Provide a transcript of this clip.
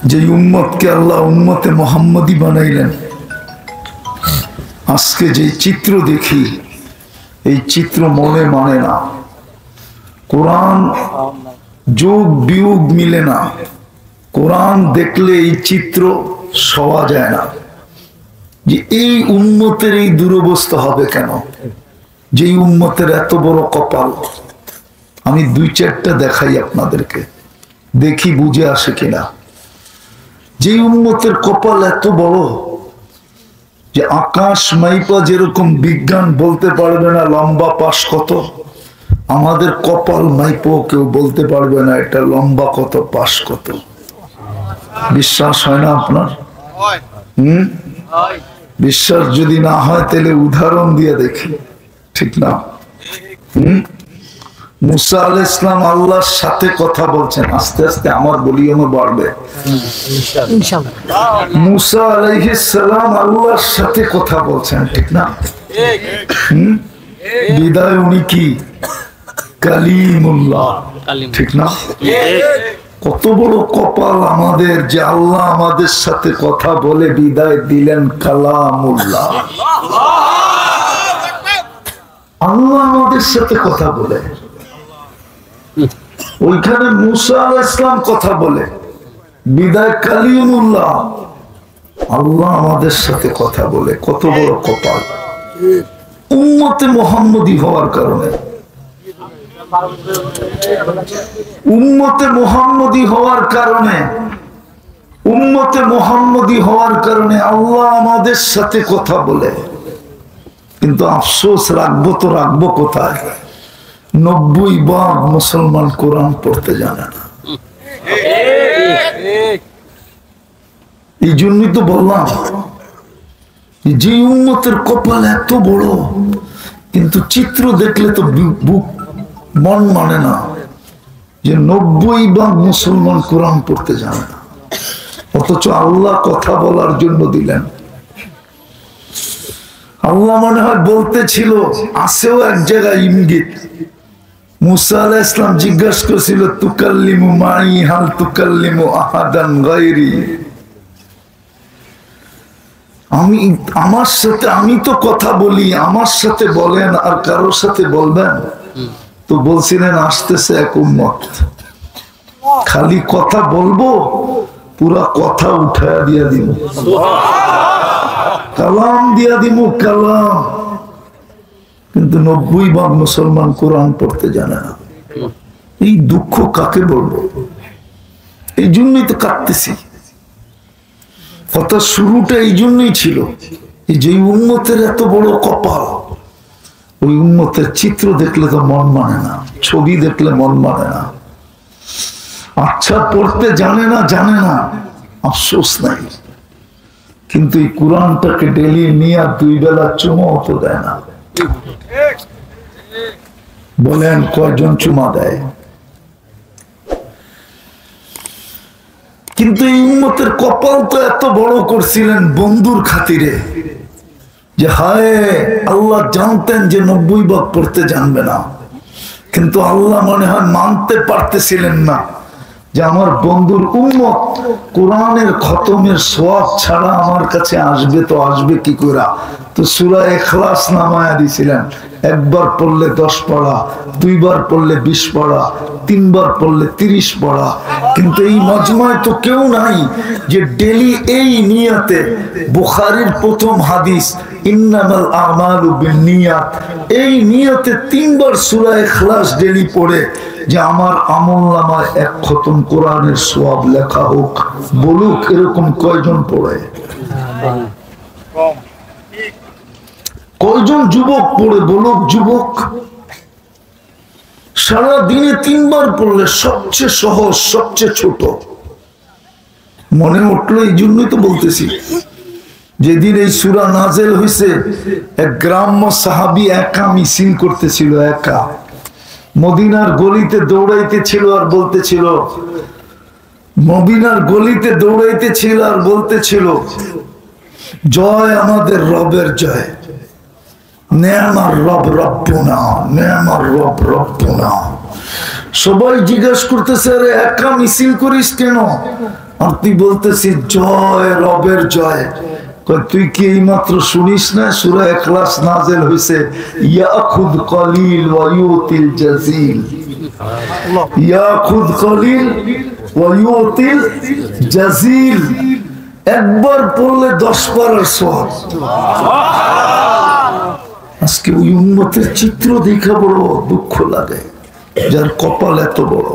যে উম্মতকে আল্লাহ উম্মতে মুহাম্মদী বানাইলেন, আজকে যে চিত্র দেখি এই চিত্র মনে মানে না। কোরআন যোগ বিয়োগ মিলে না। কোরআন দেখলে এই চিত্র সওয়া যায় না যে এই উম্মতের এই দুরবস্থা হবে কেন, যে উম্মতের এত বড় কপাল। আমি দুই চারটা দেখাই আপনাদেরকে, দেখি বুঝে আসে কিনা। যে উম্মতের কপাল এত বড় যে আকাশ মাইপা যেরকম বিজ্ঞান বলতে পারবে না লম্বা পাশ কত, আমাদের কপাল মাইপো কেউ বলতে পারবে না এটা লম্বা কত পাশ কত। বিশ্বাস হয় না আপনার? বিশ্বাস যদি না হয় তাহলে উদাহরণ দিয়ে দেখি, ঠিক না? মুসা আলাইহিস সালাম আল্লাহর সাথে কথা বলছেন, আস্তে আস্তে আমার ভলিউমও বাড়বে। মুসা আলাইহিস সালাম আল্লাহর সাথে কথা বলছেন, ঠিক না? বিদায় উনি কি কালিমুল্লাহ, ঠিক না? কত বড় কপাল আমাদের যে আল্লাহ আমাদের সাথে কথা বলে বিদায় দিলেন কালামুল্লাহ। আল্লাহ আমাদের সাথে কথা বলে, ওইখানে মুসা আলাইহিস সালাম কথা বলে বিদায় কালিমুল্লাহ। আল্লাহ আমাদের সাথে কথা বলে, কত বড় কপাল উম্মতে মুহাম্মদী হওয়ার কারণে। উম্মতে মুহাম্মদী হওয়ার কারণে, উম্মতে মুহাম্মদী হওয়ার কারণে আল্লাহ আমাদের সাথে কথা বলে। কিন্তু আফসোস, রাখবো তো রাখবো কোথায়? 90% মুসলমান কোরআন পড়তে জানে না। এই জন্যই তো বললাম যে উম্মতের কপাল এত বড়, কিন্তু চিত্র দেখলে তো বুক মন মানে না যে 90% মুসলমান কোরআন পড়তে জানে না। অথচ আল্লাহ কথা বলার জন্য দিলেন। আল্লাহ মনে হয় বলতেছিল, আসেও এক জায়গায় ইঙ্গিত। মুসা আলাইহিস সালাম জিজ্ঞাসা করেছিল তুকাল্লিমু মাই হাল তুকাল্লিমু আহাদান গায়রি, আমি আমার সাথে, আমি তো কথা বলি, আমার সাথে বলেন আর কারোর সাথে বলবেন? তো বলছিলেন আসতেছে এক উম্মত, খালি কথা বলবো, পুরা কথা উঠায়া দিয়া দিব, কালাম দিয়া দিব, কালাম। কিন্তু 90% মুসলমান কোরআন পড়তে জানে না। এই দুঃখ কাকে বলবো? এই জন্যই তো কাঁদতেছি। কথা শুরুটা এই জন্যই ছিল যে উম্মতের এত বড় কপাল, ওই উম্মতের চিত্র দেখলে তো মন মানে না, ছবি দেখলে মন মানে না। আচ্ছা পড়তে জানে না, জানে না, আফসোস নাই। কিন্তু এই কোরআনটাকে ডেলি নিয়ে 2 বেলা চুমাও তো দেয় না। বলেন কয়জন চুমা দেয়? কিন্তু এই উম্মতের কপাল তো এত বড় করছিলেন বন্ধুর খাতিরে যে হায়, আল্লাহ জানতেন যে 90% পড়তে জানবে না, কিন্তু আল্লাহ মনে হয় মানতে পারতেছিলেন না যে আমার বন্ধুর উম্মত কোরআনের খতমের সওয়াব ছাড়া আমার কাছে আসবে তো আসবে কি করে। তো সূরা ইখলাস নামায়া দিয়েছিলেন, একবার পড়লে 10 পড়া, 2 বার পড়লে 20 পড়া, 3 বার পড়লে 30 পড়া। কিন্তু এই মজমায় তো কেউ নাই যে ডেলি এই নিয়তে, বুখারীর প্রথম হাদিস ইন্নামাল আমালু বিন্নিয়াত, এই নিয়তে 3 বার সূরা ইখলাস ডেলি পড়ে যে আমার আমলনামায় 1 খতম কোরআনের সওয়াব লেখা হোক। বলুক এরকম কয়জন পড়ে? কয়জন যুবক পড়ে? বলুক যুবক। সারা দিনে 3 বার পড়লে সবচেয়ে সহজ, সবচেয়ে ছোট মনে উঠলো। এই জন্যই তো বলতেছি, যেদিন এই সূরা নাযিল হয়েছে, এক গ্রাম্য সাহাবী একা মিছিল করতেছিল, একা মদিনার গলিতে দৌড়াইতেছিল আর বলতেছিল, মদিনার গলিতে দৌড়াইতেছিল আর বলতেছিল, জয় আমাদের রবের জয়, নেয়ামার রব রব্বুনা, নেয়ামার রব রব্বুনা। সবাই জিজ্ঞাসা করতেছে, আরে একা মিছিল করিস কেন? আর তুই বলতেছিস জয় রবের জয়। তুই কি এই মাত্র শুনিস না সূরা ইখলাস নাযিল হইছে ইয়াখুদ কলিল ওয়া ইউতিল জাজিল, ইয়াখুদ কলিল ওয়া ইউতিল জাজিল। একবার পড়লে 10 পারার সওয়াব। আজকে ওই উম্মতের চিত্র দেখা বড় দুঃখ লাগে, যার কপাল এত বড়।